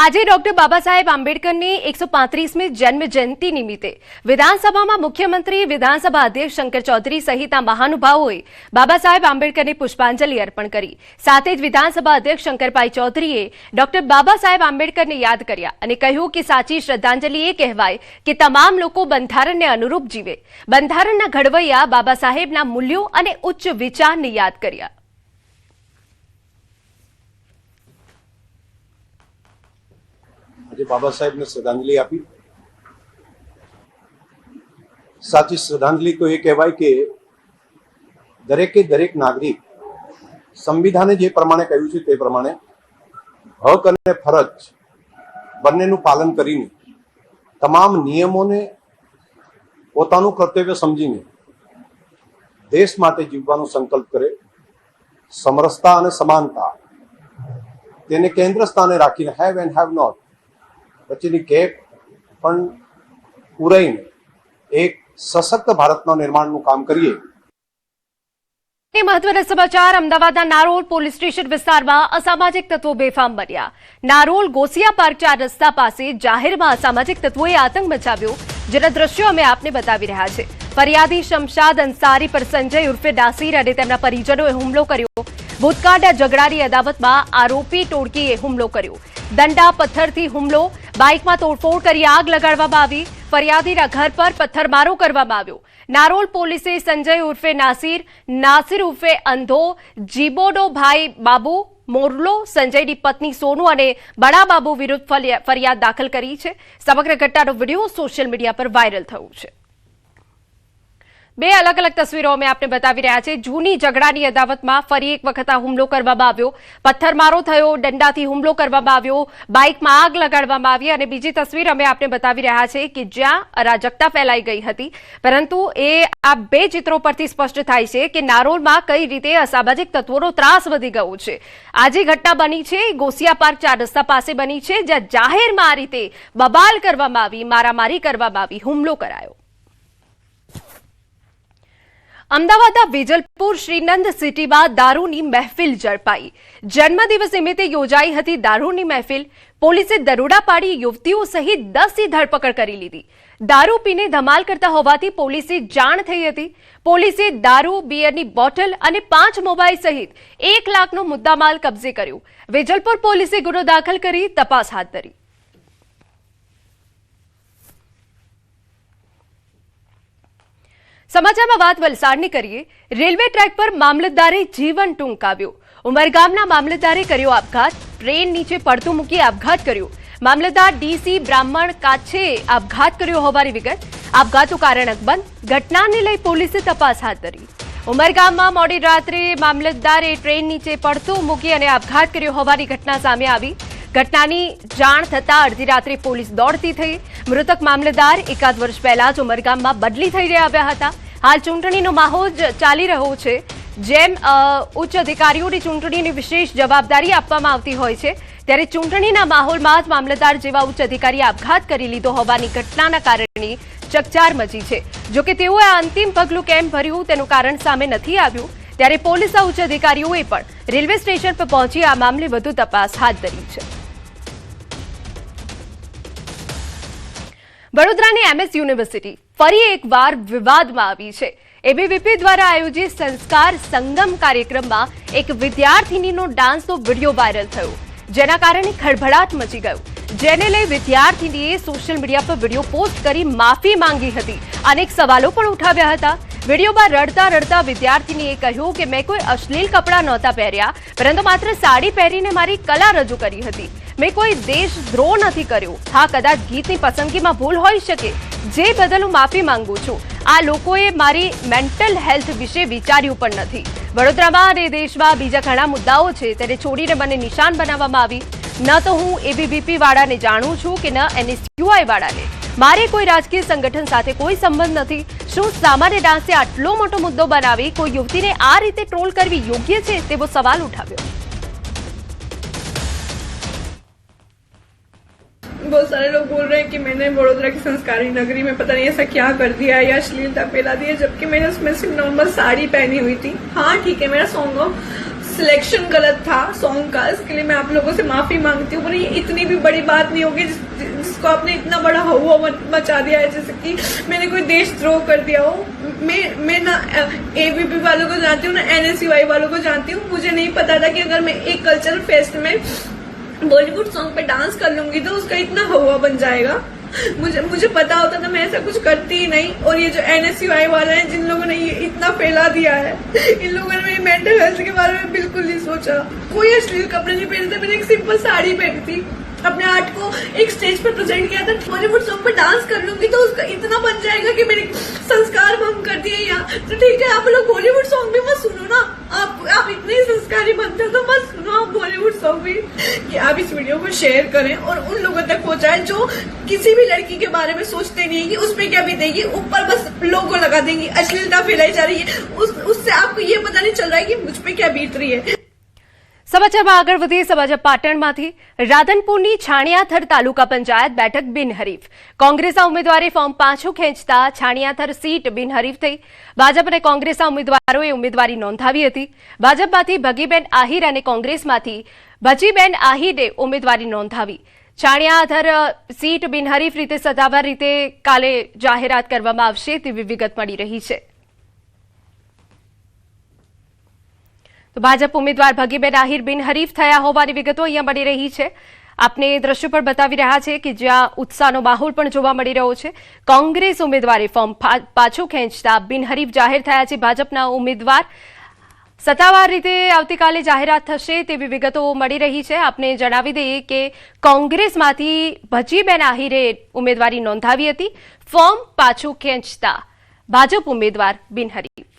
આજે ડોક્ટર બાબા સાહેબ આંબેડકરની 135મી જન્મ જયંતિ નિમિત્તે વિધાનસભામાં મુખ્યમંત્રી વિધાનસભા અધ્યક્ષ શંકર ચૌધરી સહિતના મહાનુભાવોએ બાબા સાહેબ આંબેડકરને પુષ્પાંજલિ અર્પણ કરી। સાથે જ વિધાનસભા અધ્યક્ષ શંકરભાઈ ચૌધરીએ ડોક્ટર બાબા સાહેબ આંબેડકરને યાદ કર્યા અને કહ્યું કે સાચી શ્રદ્ધાંજલિ એ કહેવાય કે તમામ લોકો બંધારણને અનુરૂપ જીવે। બંધારણના ઘડવૈયા બાબા સાહેબના મૂલ્યો અને ઉચ્ચ વિચારને યાદ કર્યા। આજે બાબા સાહેબ ने श्रद्धांजलि आपी। साची श्रद्धांजलि तो ये कहवाय के दरेक नागरिक संविधाने जे प्रमाणे कह्युं छे ते प्रमाणे हक अने फरज बंनेनुं पालन करीने तमाम नियमोने पोतानुं कर्तव्य समजीने देश माटे जीववानो संकल्प करे। समरसता अने समानता तेने केंद्र स्थाने राखीने हेव एंड हेव नॉट वच्चेनी गैप पण पूराईने एक सशक्त भारतना निर्माणनुं काम करीए। महत्वना समाचार अमदावादना नारोल पोलीस स्टेशन विस्तारमां असामाजिक तत्वो बेफाम बन्या। नारोल गोसिया पार्क 4 रस्ता पासे जाहेरमां असामाजिक तत्वोए आतंक मचाव्यो, जेना दृश्यो अमे आपने बतावी रह्या छे। फरियादी शमशाद अंसारी पर संजय उर्फे नासीर अने तेमना परिजनोए हुमलो कर्यो। भूतकाळना झगड़ानी अदावतमां आरोपी टोळकीए हुमलो कर्यो। दंडा पत्थरथी हुमलो, बाइकमां तोड़फोड़ करी आग लगाडवामां आवी। फरियादीना घर पर पत्थरमारो करवामां आव्यो। नारोल पोलीसे संजय उर्फे नासिर उर्फे अंधो, जीबोडो भाई बाबू मोरलो, संजयनी पत्नी सोनू अने बड़ा बाबू विरुद्ध फरियाद दाखल करी छे। समग्र घटनानो विडियो सोशल मीडिया पर वायरल थयो छे। બે અલગ અલગ તસવીરો અમે આપને બતાવી રહ્યા છે। જૂની ઝઘડાની અદાવતમાં ફરી એક વખત આ હુમલો કરવામાં આવ્યો, પથ્થરમારો થયો, દંડાથી હુમલો કરવામાં આવ્યો, બાઇકમાં આગ લગાડવામાં આવી અને બીજી તસવીર અમે આપને બતાવી રહ્યા છે કે જ્યાં અરાજકતા ફેલાઈ ગઈ હતી। પરંતુ આ બે ચિત્રો પરથી સ્પષ્ટ થાય છે કે નારોલમાં કઈ રીતે અસામાજિક તત્વોનો ત્રાસ વધી ગયો છે। આજે ઘટના બની છે ગોસિયા પાર્ક 4 રસ્તા પાસે બની છે, જ્યાં જાહેરમાં આ રીતે બબાલ કરવામાં આવી, મારામારી કરવામાં આવી, હુમલો કરાયો। અમદાવાદના વેજલપુર શ્રીનંદ સિટીમાં દારૂની મહેફિલ ઝડપાઈ। જન્મદિવસ નિમિત્તે યોજાઈ હતી દારૂની મહેફિલ। પોલીસે દરોડા પાડી યુવતીઓ સહિત 10ની ધરપકડ કરી લીધી। દારૂ પીને ધમાલ કરતા હોવાથી પોલીસે જાણ થઈ હતી। પોલીસે દારૂ, બિયરની બોટલ અને 5 મોબાઈલ સહિત 1 લાખનો મુદ્દામાલ કબજે કર્યો। વેજલપુર પોલીસે ગુનો દાખલ કરી તપાસ હાથ ધરી। સમાચારમાં વાત વલસાડની કરીએ। રેલવે ટ્રેક પર મામલતદારે જીવન ટૂંકાવ્યો। ઉમરગામના મામલતદારે કર્યો આપઘાત। ટ્રેન નીચે પડતું મૂકી આપઘાત કર્યો। મામલતદાર ડીસી બ્રાહ્મણ કાછે આપઘાત કર્યો હોવાની વિગત। આપઘાતનું કારણ અકબંધ। ઘટનાને લઈ પોલીસે તપાસ હાથ ધરી। ઉમરગામમાં મોડી રાત્રે મામલતદારે ટ્રેન નીચે પડતું મૂકી અને આપઘાત કર્યો હોવાની ઘટના સામે આવી। ઘટનાની જાણ થતાં અડધી રાત્રે પોલીસ દોડતી થઈ। મૃતક મામલતદાર એકાદ વર્ષ પહેલા જ ઉમરગામમાં બદલી થઈને આવ્યા હતા। હાલ ચૂંટણીનો માહોલ ચાલી રહ્યો છે, જેમ ઉચ્ચ અધિકારીઓની ચૂંટણીની વિશેષ જવાબદારી આપવામાં આવતી હોય છે, ત્યારે ચૂંટણીના માહોલમાં જ મામલતદાર જેવા ઉચ્ચ અધિકારીએ આપઘાત કરી લીધો હોવાની ઘટનાના કારણે ચકચાર મચી છે। જો કે તેઓએ આ અંતિમ પગલું કેમ ભર્યું તેનું કારણ સામે નથી આવ્યું, ત્યારે પોલીસના ઉચ્ચ અધિકારીઓએ પણ રેલવે સ્ટેશન પર પહોંચી આ મામલે વધુ તપાસ હાથ ધરી છે। વડોદરાની એમએસ યુનિવર્સિટી ફરી એકવાર વિવાદમાં આવી છે। એબીવીપી દ્વારા આયોજિત સંસ્કાર સંગમ કાર્યક્રમમાં એક વિદ્યાર્થિનીનો ડાન્સનો વિડીયો વાયરલ થયો, જેના કારણે ખળભળાટ મચી ગયો, જેને લઈ વિદ્યાર્થિનીએ સોશિયલ મીડિયા પર વિડીયો પોસ્ટ કરી માફી માંગી હતી। અનેક સવાલો પણ ઉઠાવ્યા હતા। વિડીયોમાં રડતા રડતા વિદ્યાર્થિનીએ કહ્યું કે મેં કોઈ અશ્લીલ કપડાં નહોતા પહેર્યા, પરંતુ માત્ર સાડી પહેરીને મારી કલા રજૂ કરી હતી। મેં કોઈ દેશદ્રોહ નથી કર્યો। હા, કદાચ ગીતની પસંદગીમાં ભૂલ હોઈ શકે, જે બદલ હું માફી માંગુ છું। આ લોકોએ મારી મેન્ટલ હેલ્થ વિશે વિચાર્યું પણ નથી। વડોદરામાં અને દેશમાં બીજા ઘણા મુદ્દાઓ છે, તેને છોડીને મને નિશાન બનાવવામાં આવી। ન તો હું એબીવીપી વાળાને જાણું છું કે ન એનએસયુઆઈ વાળાને। મારે કોઈ રાજકીય સંગઠન સાથે કોઈ સંબંધ નથી। શું સામાન્ય ડાન્સે આટલો મોટો મુદ્દો બનાવી કોઈ યુવતીને આ રીતે ટ્રોલ કરવી યોગ્ય છે, તેવો સવાલ ઉઠાવ્યો। बहुत सारे लोग बोल रहे हैं कि मैंने वडोदरा की संस्कारी नगरी में पता नहीं ऐसा क्या कर दिया या अश्लीलता फैला दी है, जबकि मैंने उसमें सिर्फ नॉर्मल साड़ी पहनी हुई थी। हाँ ठीक है, मेरा सिलेक्शन गलत था सॉन्ग का, इसके लिए मैं आप लोगों से माफी मांगती हूँ। पर ये इतनी भी बड़ी बात नहीं होगी जिसको आपने इतना बड़ा हवा मचा दिया है, जैसे कि मैंने कोई देशद्रोह कर दिया हो। मैं ना एबीपी वालों को जानती हूँ ना एनएसयूआई वालों को जानती हूँ। मुझे नहीं पता था कि अगर मैं एक कल्चरल फेस्ट में बॉलीवुड सॉन्ग पे डांस कर लूंगी तो उसका इतना हवा बन जाएगा। मुझे पता होता था, मैं ऐसा कुछ करती ही नहीं। और ये जो एनएसयूआई वाले हैं, जिन लोगों ने ये इतना फैला दिया है, इन लोगों ने मेरी मेंटल हेल्थ के बारे में बिल्कुल नहीं सोचा। कोई अश्लील कपड़े नहीं पहने थे, मैंने एक सिंपल साड़ी पहनी थी, अपने आर्ट को एक स्टेज पर प्रेजेंट किया था। बॉलीवुड सॉन्ग पर डांस कर लूंगी तो उसका इतना बन जाएगा कि मेरे संस्कार भंग कर दिए यहाँ। तो ठीक है, आप लोग बॉलीवुड सॉन्ग भी मत सुनो ना, आप इतने ही संस्कारी बनते हो तो मत सुनो आप बॉलीवुड सॉन्ग भी। कि आप इस वीडियो को शेयर करें और उन लोगों तक पहुंचाएं जो किसी भी लड़की के बारे में सोचते नहीं है कि उस पर क्या बीतेगी, ऊपर बस लोगो लगा देंगी, अश्लीलता फैलाई जा रही है। उससे आपको ये पता नहीं चल रहा है कि मुझ पे क्या बीत रही है। સમાચારમાં આગળ વધીએ સમાચાર પાટણમાંથી રાધનપુરની છાણિયાથર તાલુકા પંચાયત બેઠક બિનહરીફ કોંગ્રેસના ઉમેદવારે ફોર્મ પાછું ખેંચતા છાણિયાથર સીટ બિનહરીફ થઈ ભાજપ અને કોંગ્રેસના ઉમેદવારોએ ઉમેદવારી નોંધાવી હતી ભાજપમાંથી ભગીબેન આહિર અને કોંગ્રેસમાંથી ભજીબેન આહિરે ઉમેદવારી નોંધાવી છાણિયાથર સીટ બિનહરીફ રીતે સત્તાવાર રીતે કાલે જાહેરાત કરવામાં આવશે તેવી વિગત મળી રહી છે। તો ભાજપ ઉમેદવાર ભગીબેન આહિર બિનહરીફ થયા હોવાની વિગતો અહીંયા મળી રહી છે। આપને દ્રશ્યો પર બતાવી રહ્યા છે કે જ્યાં ઉત્સાહનો માહોલ પણ જોવા મળી રહ્યો છે। કોંગ્રેસ ઉમેદવારે ફોર્મ પાછું ખેંચતા બિનહરીફ જાહેર થયા છે ભાજપના ઉમેદવાર। સત્તાવાર રીતે આવતીકાલે જાહેરાત થશે તેવી વિગતો મળી રહી છે। આપને જણાવી દઈએ કે કોંગ્રેસમાંથી ભજીબેન આહિરે ઉમેદવારી નોંધાવી હતી, ફોર્મ પાછું ખેંચતા ભાજપ ઉમેદવાર બિનહરીફ।